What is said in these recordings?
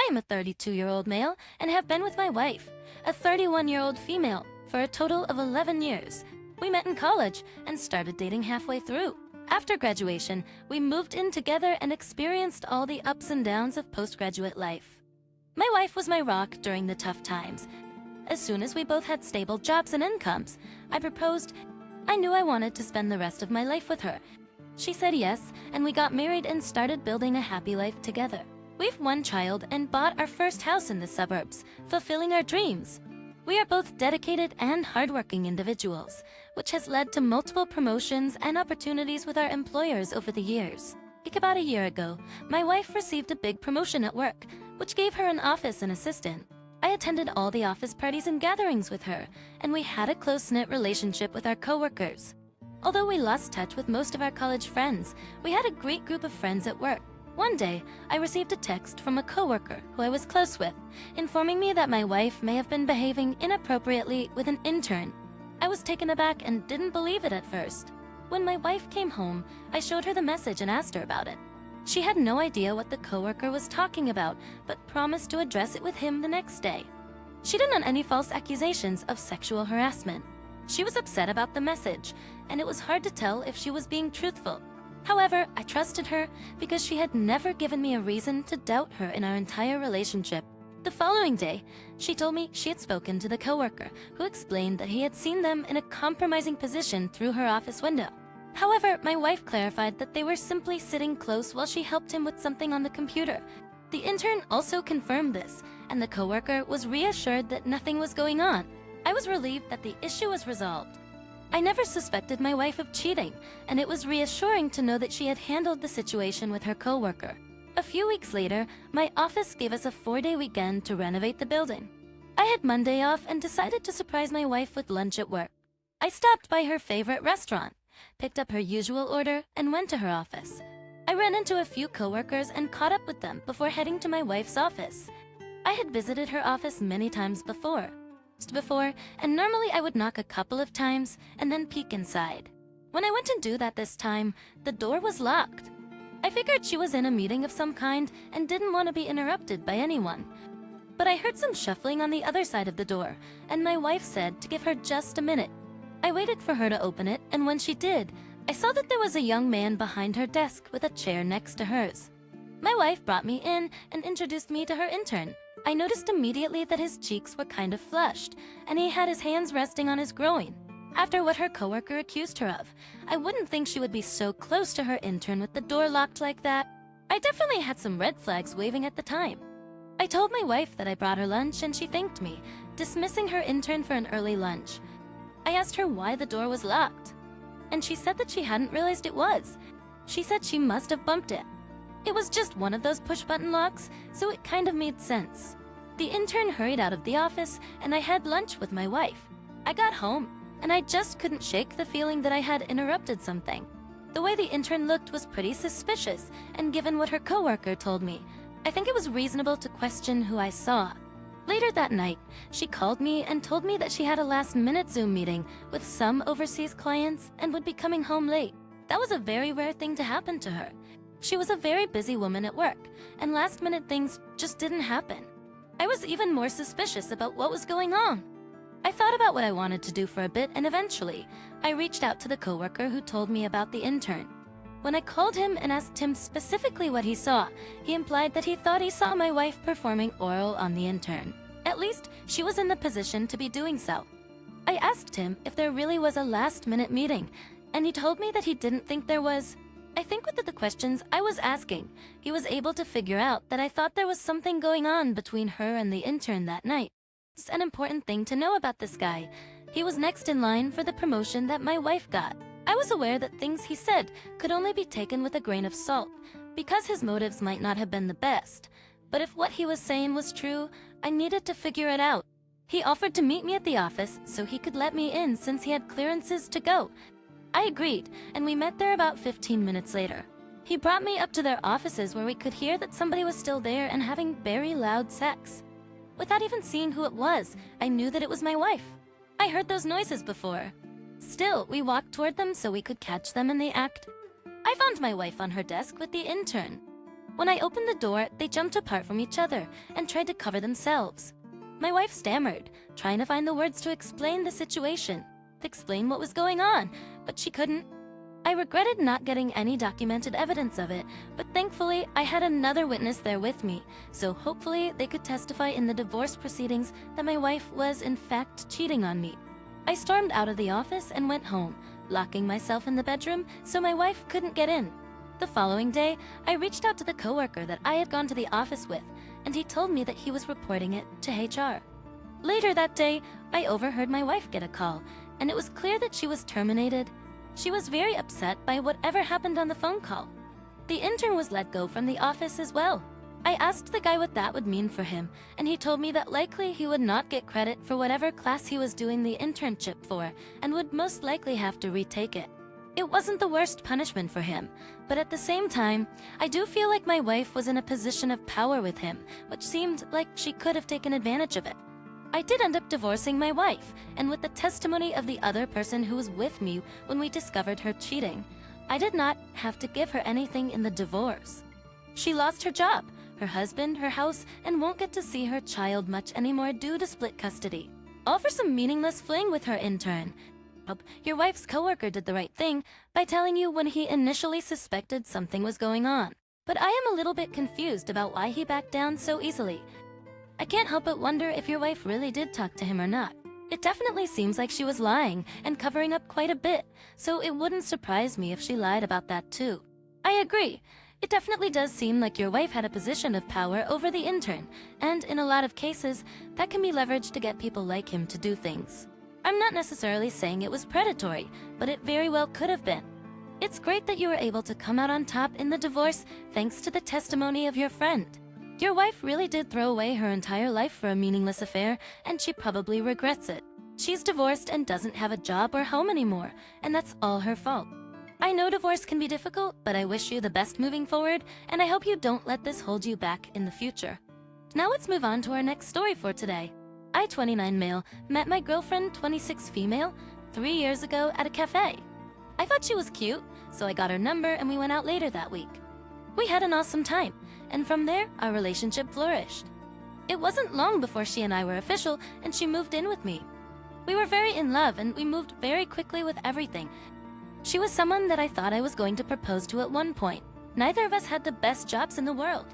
am a 32-year-old male and have been with my wife, a 31-year-old female, for a total of 11 years. We met in college and started dating halfway through. After graduation, we moved in together and experienced all the ups and downs of postgraduate life. My wife was my rock during the tough times. As soon as we both had stable jobs and incomes, I proposed. I knew I wanted to spend the rest of my life with her. She said yes, and we got married and started building a happy life together. We've one child and bought our first house in the suburbs, fulfilling our dreams. We are both dedicated and hardworking individuals, which has led to multiple promotions and opportunities with our employers over the years. About a year ago, my wife received a big promotion at work, which gave her an office and assistant. I attended all the office parties and gatherings with her, and we had a close-knit relationship with our coworkers. Although we lost touch with most of our college friends, we had a great group of friends at work. One day, I received a text from a coworker who I was close with, informing me that my wife may have been behaving inappropriately with an intern. I was taken aback and didn't believe it at first. When my wife came home, I showed her the message and asked her about it. She had no idea what the coworker was talking about, but promised to address it with him the next day. She didn't want any false accusations of sexual harassment. She was upset about the message, and it was hard to tell if she was being truthful. However, I trusted her because she had never given me a reason to doubt her in our entire relationship. The following day, she told me she had spoken to the coworker, who explained that he had seen them in a compromising position through her office window. However, my wife clarified that they were simply sitting close while she helped him with something on the computer. The intern also confirmed this, and the coworker was reassured that nothing was going on. I was relieved that the issue was resolved. I never suspected my wife of cheating, and it was reassuring to know that she had handled the situation with her coworker. A few weeks later, my office gave us a 4-day weekend to renovate the building. I had Monday off and decided to surprise my wife with lunch at work. I stopped by her favorite restaurant, picked up her usual order, and went to her office. I ran into a few coworkers and caught up with them before heading to my wife's office. I had visited her office many times before, and normally I would knock a couple of times and then peek inside. When I went to do that this time, the door was locked. I figured she was in a meeting of some kind and didn't want to be interrupted by anyone. But I heard some shuffling on the other side of the door, and my wife said to give her just a minute. I waited for her to open it, and when she did, I saw that there was a young man behind her desk with a chair next to hers. My wife brought me in and introduced me to her intern. I noticed immediately that his cheeks were kind of flushed, and he had his hands resting on his groin. After what her coworker accused her of, I wouldn't think she would be so close to her intern with the door locked like that. I definitely had some red flags waving at the time. I told my wife that I brought her lunch and she thanked me, dismissing her intern for an early lunch. I asked her why the door was locked, and she said that she hadn't realized it was. She said she must have bumped it. It was just one of those push-button locks, so it kind of made sense. The intern hurried out of the office, and I had lunch with my wife. I got home, and I just couldn't shake the feeling that I had interrupted something. The way the intern looked was pretty suspicious, and given what her coworker told me, I think it was reasonable to question who I saw. Later that night, she called me and told me that she had a last-minute Zoom meeting with some overseas clients and would be coming home late. That was a very rare thing to happen to her. She was a very busy woman at work, and last-minute things just didn't happen. I was even more suspicious about what was going on. I thought about what I wanted to do for a bit, and eventually, I reached out to the coworker who told me about the intern. When I called him and asked him specifically what he saw, he implied that he thought he saw my wife performing oral on the intern. At least, she was in the position to be doing so. I asked him if there really was a last-minute meeting, and he told me that he didn't think there was. I think with the questions I was asking, he was able to figure out that I thought there was something going on between her and the intern that night. It's an important thing to know about this guy. He was next in line for the promotion that my wife got. I was aware that things he said could only be taken with a grain of salt, because his motives might not have been the best. But if what he was saying was true, I needed to figure it out. He offered to meet me at the office so he could let me in since he had clearances to go. I agreed, and we met there about 15 minutes later. He brought me up to their offices where we could hear that somebody was still there and having very loud sex. Without even seeing who it was, I knew that it was my wife. I heard those noises before. Still, we walked toward them so we could catch them in the act. I found my wife on her desk with the intern. When I opened the door, they jumped apart from each other and tried to cover themselves. My wife stammered, trying to find the words to explain the situation, to explain what was going on, but she couldn't. I regretted not getting any documented evidence of it, but thankfully I had another witness there with me, so hopefully they could testify in the divorce proceedings that my wife was in fact cheating on me. I stormed out of the office and went home, locking myself in the bedroom so my wife couldn't get in. The following day, I reached out to the coworker that I had gone to the office with, and he told me that he was reporting it to HR. Later that day, I overheard my wife get a call, and it was clear that she was terminated. She was very upset by whatever happened on the phone call. The intern was let go from the office as well. I asked the guy what that would mean for him, and he told me that likely he would not get credit for whatever class he was doing the internship for, and would most likely have to retake it. It wasn't the worst punishment for him, but at the same time, I do feel like my wife was in a position of power with him, which seemed like she could have taken advantage of it. I did end up divorcing my wife, and with the testimony of the other person who was with me when we discovered her cheating, I did not have to give her anything in the divorce. She lost her job, her husband, her house, and won't get to see her child much anymore due to split custody. All for some meaningless fling with her intern. Your wife's coworker did the right thing by telling you when he initially suspected something was going on. But I am a little bit confused about why he backed down so easily. I can't help but wonder if your wife really did talk to him or not. It definitely seems like she was lying and covering up quite a bit, so it wouldn't surprise me if she lied about that too. I agree. It definitely does seem like your wife had a position of power over the intern, and in a lot of cases, that can be leveraged to get people like him to do things. I'm not necessarily saying it was predatory, but it very well could have been. It's great that you were able to come out on top in the divorce thanks to the testimony of your friend. Your wife really did throw away her entire life for a meaningless affair, and she probably regrets it. She's divorced and doesn't have a job or home anymore, and that's all her fault. I know divorce can be difficult, but I wish you the best moving forward, and I hope you don't let this hold you back in the future. Now let's move on to our next story for today. I, 29 male, met my girlfriend, 26 female, 3 years ago at a cafe. I thought she was cute, so I got her number and we went out later that week. We had an awesome time, and from there, our relationship flourished. It wasn't long before she and I were official, and she moved in with me. We were very in love, and we moved very quickly with everything. She was someone that I thought I was going to propose to at one point. Neither of us had the best jobs in the world.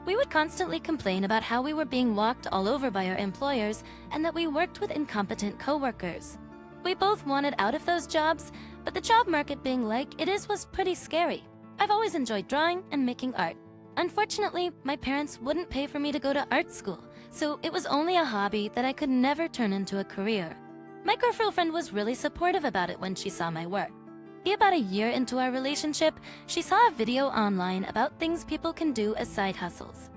We would constantly complain about how we were being walked all over by our employers and that we worked with incompetent coworkers. We both wanted out of those jobs, but the job market being like it is was pretty scary. I've always enjoyed drawing and making art. Unfortunately, my parents wouldn't pay for me to go to art school, so it was only a hobby that I could never turn into a career. My girlfriend was really supportive about it when she saw my work. About a year into our relationship, she saw a video online about things people can do as side hustles.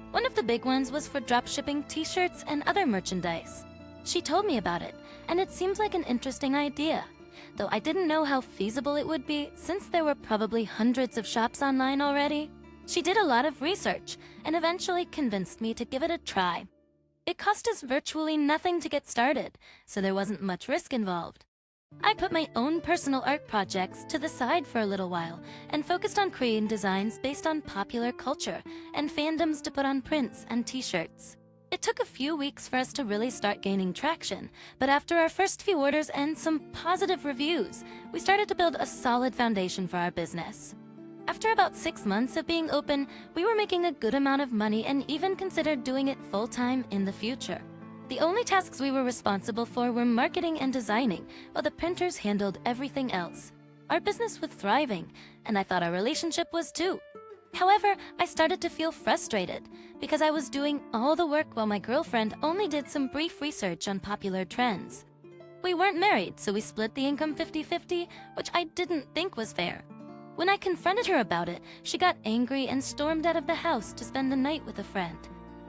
One of the big ones was for dropshipping t-shirts and other merchandise. She told me about it, and it seemed like an interesting idea, though I didn't know how feasible it would be since there were probably hundreds of shops online already. She did a lot of research and eventually convinced me to give it a try. It cost us virtually nothing to get started, so there wasn't much risk involved. I put my own personal art projects to the side for a little while and focused on creating designs based on popular culture and fandoms to put on prints and t-shirts. It took a few weeks for us to really start gaining traction, but after our first few orders and some positive reviews, we started to build a solid foundation for our business. After about 6 months of being open, we were making a good amount of money and even considered doing it full-time in the future. The only tasks we were responsible for were marketing and designing, while the printers handled everything else. Our business was thriving, and I thought our relationship was too. However, I started to feel frustrated because I was doing all the work while my girlfriend only did some brief research on popular trends. We weren't married, so we split the income 50-50, which I didn't think was fair. When I confronted her about it, she got angry and stormed out of the house to spend the night with a friend.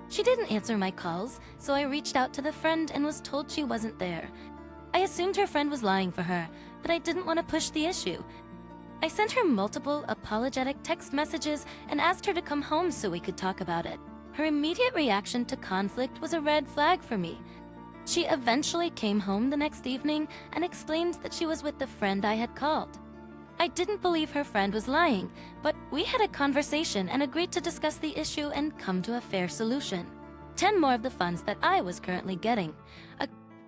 She didn't answer my calls, so I reached out to the friend and was told she wasn't there. I assumed her friend was lying for her, but I didn't want to push the issue. I sent her multiple apologetic text messages and asked her to come home so we could talk about it. Her immediate reaction to conflict was a red flag for me. She eventually came home the next evening and explained that she was with the friend I had called. I didn't believe her friend was lying, but we had a conversation and agreed to discuss the issue and come to a fair solution. 10 more of the funds that I was currently getting.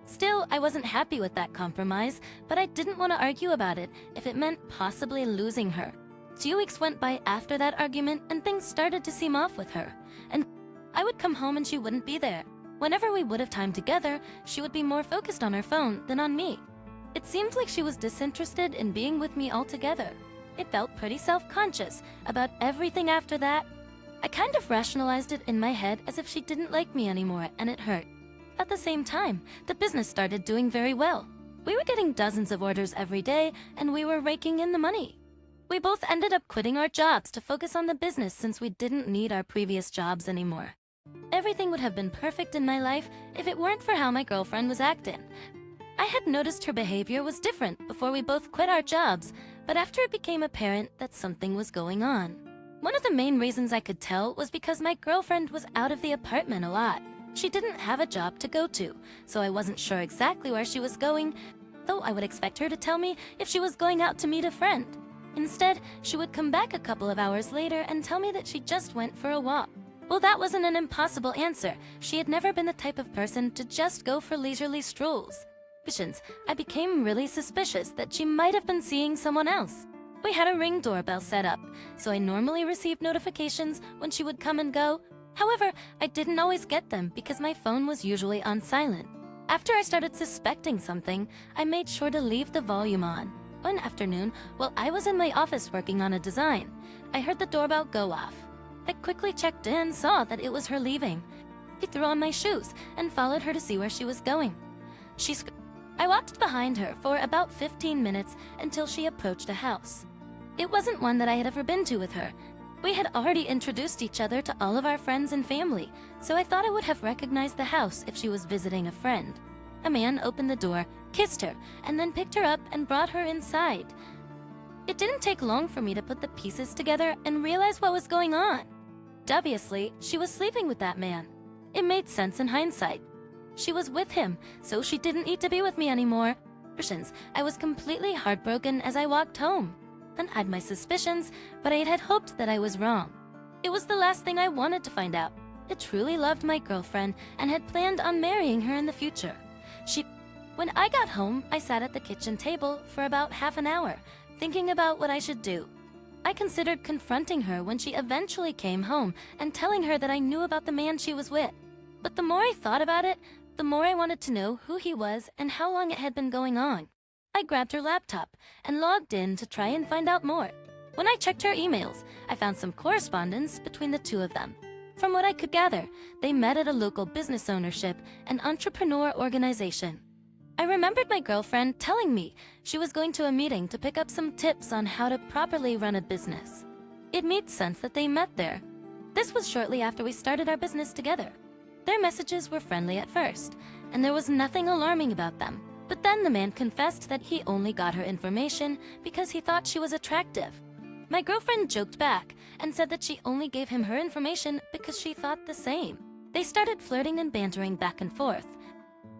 Still, I wasn't happy with that compromise, but I didn't want to argue about it if it meant possibly losing her. 2 weeks went by after that argument and things started to seem off with her. And I would come home and she wouldn't be there. Whenever we would have time together, she would be more focused on her phone than on me. It seemed like she was disinterested in being with me altogether. It felt pretty self-conscious about everything after that. I kind of rationalized it in my head as if she didn't like me anymore, and it hurt. At the same time, the business started doing very well. We were getting dozens of orders every day, and we were raking in the money. We both ended up quitting our jobs to focus on the business since we didn't need our previous jobs anymore. Everything would have been perfect in my life if it weren't for how my girlfriend was acting. I had noticed her behavior was different before we both quit our jobs, but after it became apparent that something was going on. One of the main reasons I could tell was because my girlfriend was out of the apartment a lot. She didn't have a job to go to, so I wasn't sure exactly where she was going, though I would expect her to tell me if she was going out to meet a friend. Instead, she would come back a couple of hours later and tell me that she just went for a walk. Well, that wasn't an impossible answer. She had never been the type of person to just go for leisurely strolls. I became really suspicious that she might have been seeing someone else. We had a Ring doorbell set up, so I normally received notifications when she would come and go. However, I didn't always get them because my phone was usually on silent. After I started suspecting something, I made sure to leave the volume on. One afternoon, while I was in my office working on a design, I heard the doorbell go off. I quickly checked in and saw that it was her leaving. I threw on my shoes and followed her to see where she was going. I walked behind her for about 15 minutes until she approached a house. It wasn't one that I had ever been to with her. We had already introduced each other to all of our friends and family, so I thought I would have recognized the house if she was visiting a friend. A man opened the door, kissed her, and then picked her up and brought her inside. It didn't take long for me to put the pieces together and realize what was going on. Obviously, she was sleeping with that man. It made sense in hindsight. She was with him, so she didn't need to be with me anymore. I was completely heartbroken as I walked home. I had my suspicions, but I had hoped that I was wrong. It was the last thing I wanted to find out. I truly loved my girlfriend and had planned on marrying her in the future. When I got home, I sat at the kitchen table for about half an hour, thinking about what I should do. I considered confronting her when she eventually came home and telling her that I knew about the man she was with. But the more I thought about it, the more I wanted to know who he was and how long it had been going on. I grabbed her laptop and logged in to try and find out more. When I checked her emails, I found some correspondence between the two of them. From what I could gather, they met at a local business ownership and entrepreneur organization. I remembered my girlfriend telling me she was going to a meeting to pick up some tips on how to properly run a business. It made sense that they met there. This was shortly after we started our business together. Their messages were friendly at first, and there was nothing alarming about them. But then the man confessed that he only got her information because he thought she was attractive. My girlfriend joked back and said that she only gave him her information because she thought the same. They started flirting and bantering back and forth.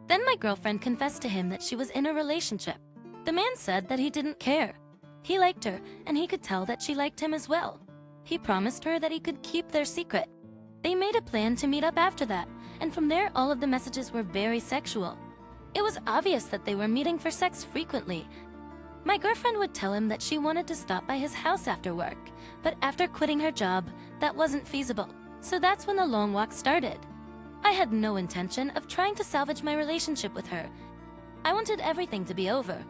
Then my girlfriend confessed to him that she was in a relationship. The man said that he didn't care. He liked her, and he could tell that she liked him as well. He promised her that he could keep their secret. They made a plan to meet up after that, and from there all of the messages were very sexual. It was obvious that they were meeting for sex frequently. My girlfriend would tell him that she wanted to stop by his house after work, but after quitting her job, that wasn't feasible. So that's when the long walk started. I had no intention of trying to salvage my relationship with her. I wanted everything to be over.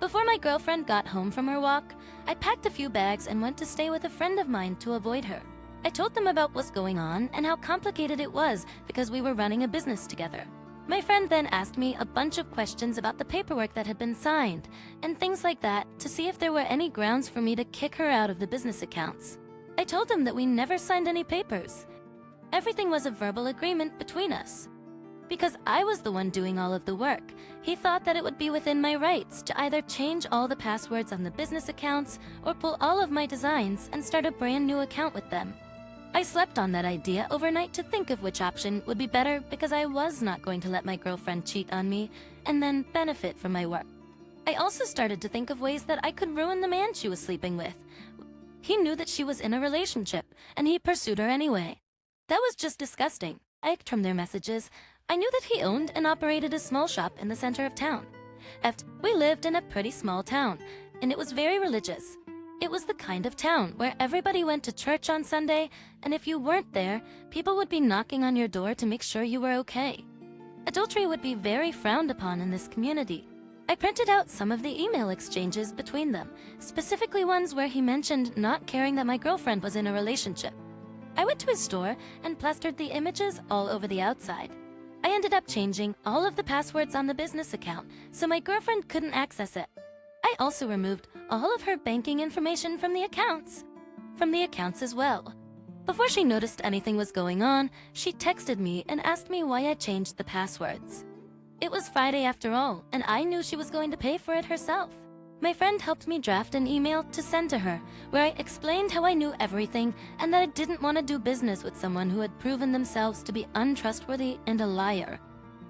Before my girlfriend got home from her walk, I packed a few bags and went to stay with a friend of mine to avoid her. I told them about what's going on and how complicated it was because we were running a business together. My friend then asked me a bunch of questions about the paperwork that had been signed and things like that to see if there were any grounds for me to kick her out of the business accounts. I told him that we never signed any papers. Everything was a verbal agreement between us. Because I was the one doing all of the work, he thought that it would be within my rights to either change all the passwords on the business accounts or pull all of my designs and start a brand new account with them. I slept on that idea overnight to think of which option would be better because I was not going to let my girlfriend cheat on me and then benefit from my work. I also started to think of ways that I could ruin the man she was sleeping with. He knew that she was in a relationship, and he pursued her anyway. That was just disgusting. I ignored from their messages. I knew that he owned and operated a small shop in the center of town. We lived in a pretty small town, and it was very religious. It was the kind of town where everybody went to church on Sunday, and if you weren't there, people would be knocking on your door to make sure you were okay. Adultery would be very frowned upon in this community. I printed out some of the email exchanges between them, specifically ones where he mentioned not caring that my girlfriend was in a relationship. I went to his store and plastered the images all over the outside. I ended up changing all of the passwords on the business account so my girlfriend couldn't access it. I also removed all of her banking information from the accounts as well. Before she noticed anything was going on, she texted me and asked me why I changed the passwords. It was Friday after all, and I knew she was going to pay for it herself. My friend helped me draft an email to send to her, where I explained how I knew everything and that I didn't want to do business with someone who had proven themselves to be untrustworthy and a liar.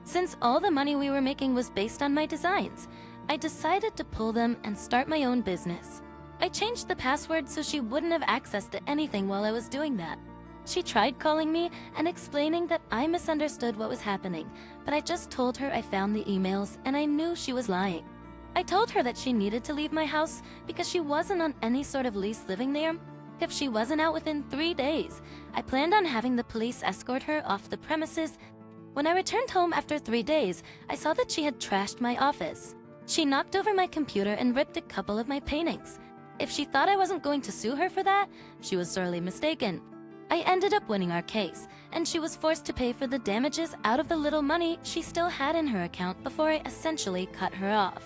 Since all the money we were making was based on my designs, I decided to pull them and start my own business. I changed the password so she wouldn't have access to anything while I was doing that. She tried calling me and explaining that I misunderstood what was happening, but I just told her I found the emails and I knew she was lying. I told her that she needed to leave my house because she wasn't on any sort of lease living there. If she wasn't out within 3 days, I planned on having the police escort her off the premises. When I returned home after 3 days, I saw that she had trashed my office. She knocked over my computer and ripped a couple of my paintings. If she thought I wasn't going to sue her for that, she was sorely mistaken. I ended up winning our case, and she was forced to pay for the damages out of the little money she still had in her account before I essentially cut her off.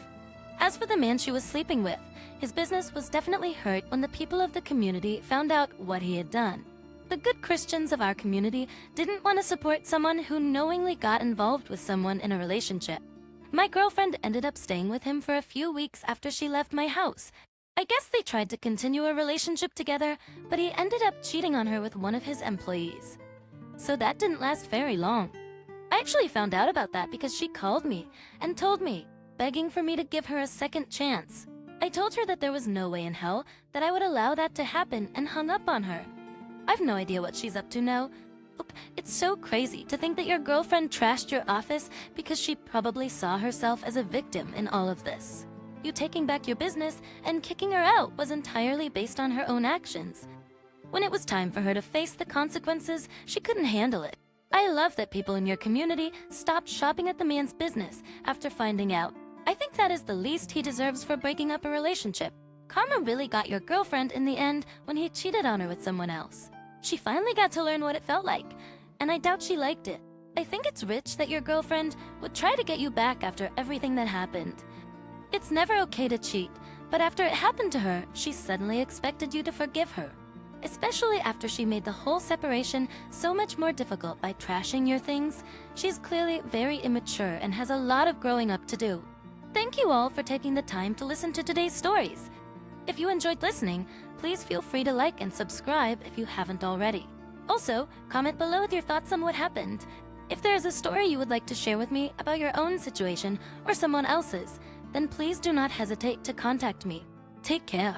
As for the man she was sleeping with, his business was definitely hurt when the people of the community found out what he had done. The good Christians of our community didn't want to support someone who knowingly got involved with someone in a relationship. My girlfriend ended up staying with him for a few weeks after she left my house. I guess they tried to continue a relationship together, but he ended up cheating on her with one of his employees. So that didn't last very long. I actually found out about that because she called me and told me, begging for me to give her a second chance. I told her that there was no way in hell that I would allow that to happen and hung up on her. I've no idea what she's up to now. It's so crazy to think that your girlfriend trashed your office because she probably saw herself as a victim in all of this. You taking back your business and kicking her out was entirely based on her own actions. When it was time for her to face the consequences, she couldn't handle it. I love that people in your community stopped shopping at the man's business after finding out. I think that is the least he deserves for breaking up a relationship. Karma really got your girlfriend in the end when he cheated on her with someone else. She finally got to learn what it felt like, and I doubt she liked it. I think it's rich that your girlfriend would try to get you back after everything that happened. It's never okay to cheat, but after it happened to her, she suddenly expected you to forgive her. Especially after she made the whole separation so much more difficult by trashing your things. She's clearly very immature and has a lot of growing up to do. Thank you all for taking the time to listen to today's stories. If you enjoyed listening, please feel free to like and subscribe if you haven't already. Also, comment below with your thoughts on what happened. If there is a story you would like to share with me about your own situation or someone else's, then please do not hesitate to contact me. Take care.